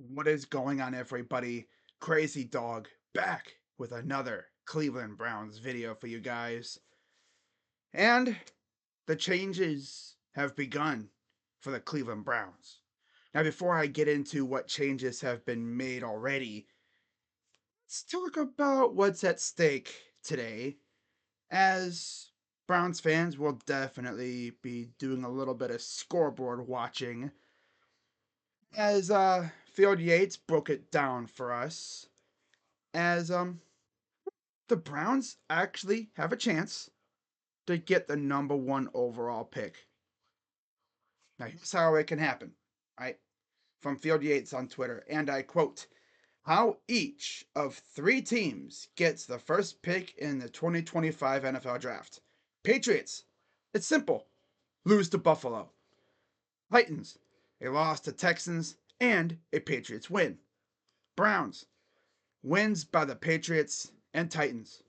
What is going on, everybody? Crazy Dog back with another Cleveland Browns video for you guys. And the changes have begun for the Cleveland Browns. Now, before I get into what changes have been made already, let's talk about what's at stake today. As Browns fans will definitely be doing a little bit of scoreboard watching, as Field Yates broke it down for us, as the Browns actually have a chance to get the number one overall pick. Now here's how it can happen, right? From Field Yates on Twitter, and I quote, how each of three teams gets the first pick in the 2025 NFL Draft. Patriots, it's simple, lose to Buffalo. Titans, a loss to Texans and a Patriots win. Browns, wins by the Patriots and Titans.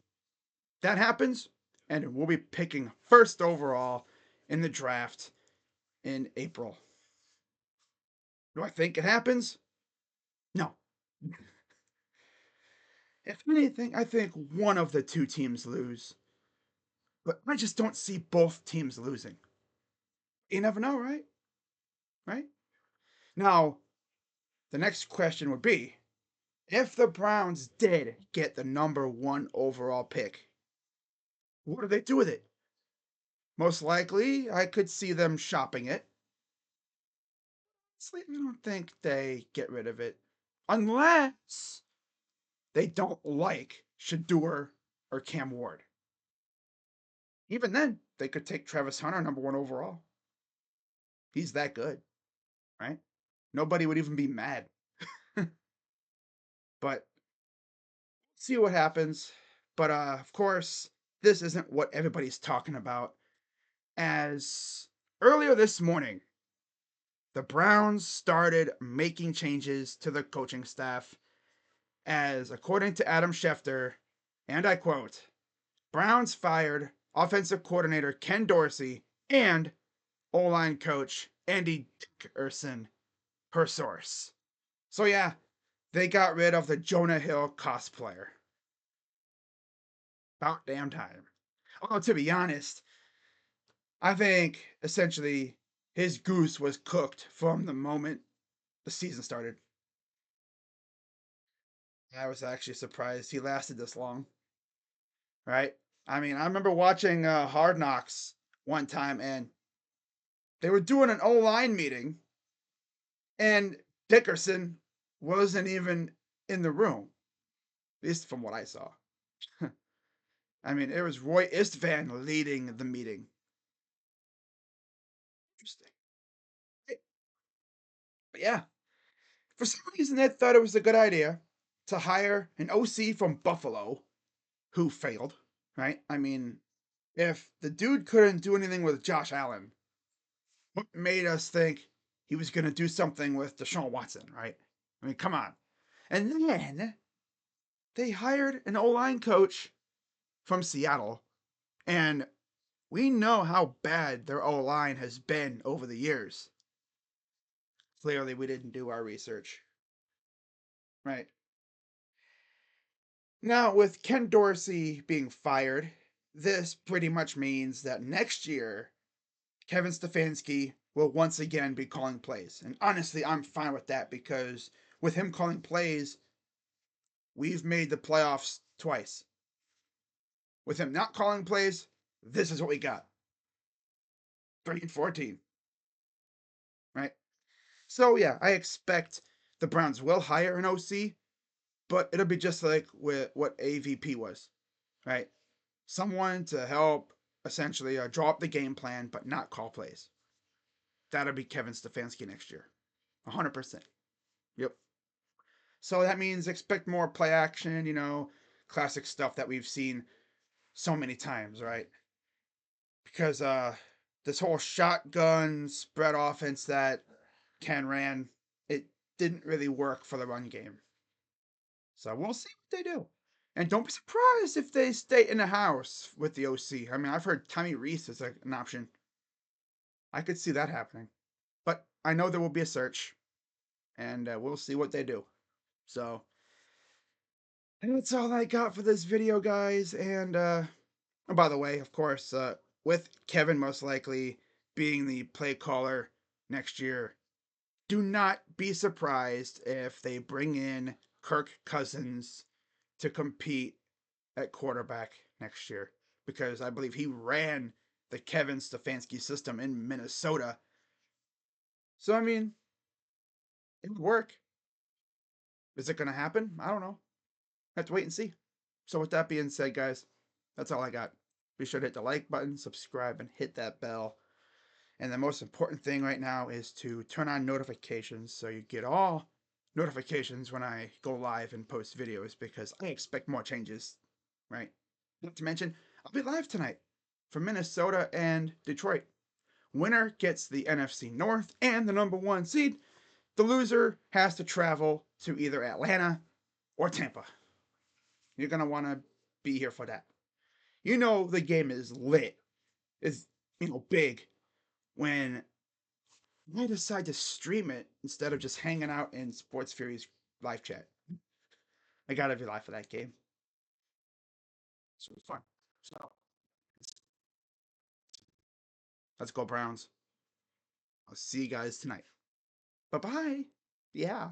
That happens, and we'll be picking first overall in the draft in April. Do I think it happens? No. If anything, I think one of the two teams lose. But I just don't see both teams losing. You never know, right? Right? Now, the next question would be, if the Browns did get the number one overall pick, what do they do with it? Most likely, I could see them shopping it. I don't think they get rid of it unless they don't like Shador or Cam Ward. Even then, they could take Travis Hunter number one overall. He's that good, right? Nobody would even be mad. But see what happens. But of course, this isn't what everybody's talking about. As earlier this morning, the Browns started making changes to the coaching staff. As according to Adam Schefter, and I quote, Browns fired offensive coordinator Ken Dorsey and O-line coach Andy Dickerson, per source. So yeah, they got rid of the Jonah Hill cosplayer. About damn time. Although to be honest, I think essentially his goose was cooked from the moment the season started. I was actually surprised he lasted this long, right? I mean, I remember watching Hard Knocks one time, and they were doing an O-line meeting, and Dickerson wasn't even in the room, at least from what I saw. I mean, it was Roy Istvan leading the meeting. Interesting. But yeah, for some reason they thought it was a good idea to hire an OC from Buffalo who failed, right? I mean, if the dude couldn't do anything with Josh Allen, what made us think he was going to do something with Deshaun Watson, right? I mean, come on. And then they hired an O-line coach from Seattle, and we know how bad their O-line has been over the years. Clearly, we didn't do our research, right? Now, with Ken Dorsey being fired, this pretty much means that next year, Kevin Stefanski will once again be calling plays. And honestly, I'm fine with that because with him calling plays, we've made the playoffs twice. With him not calling plays, this is what we got 3-14, right? So, yeah, I expect the Browns will hire an OC, but it'll be just like with what AVP was, right? Someone to help essentially draw up the game plan, but not call plays. That'll be Kevin Stefanski next year. 100%. Yep. So that means expect more play action, classic stuff that we've seen so many times, right? Because this whole shotgun spread offense that Ken ran, it didn't really work for the run game. So we'll see what they do. And don't be surprised if they stay in the house with the OC. I mean, I've heard Tommy Reese is an option. I could see that happening. But I know there will be a search. and we'll see what they do. So that's all I got for this video, guys. And oh, by the way, of course, with Kevin most likely being the play caller next year, do not be surprised if they bring in Kirk Cousins to compete at quarterback next year, because I believe he ran the Kevin Stefanski system in Minnesota. So, I mean, it would work. Is it going to happen? I don't know. Have to wait and see. So, with that being said, guys, that's all I got. Be sure to hit the like button, subscribe, and hit that bell. And the most important thing right now is to turn on notifications so you get all notifications when I go live and post videos, because I expect more changes, right? Not to mention, I'll be live tonight from Minnesota and Detroit. Winner gets the NFC North and the number one seed. The loser has to travel to either Atlanta or Tampa. You're going to want to be here for that. You know the game is lit, is big when I decide to stream it instead of just hanging out in Sports Fury's live chat. I gotta be live for that game. It's really fun. So let's go Browns. I'll see you guys tonight. Bye bye. Yeah.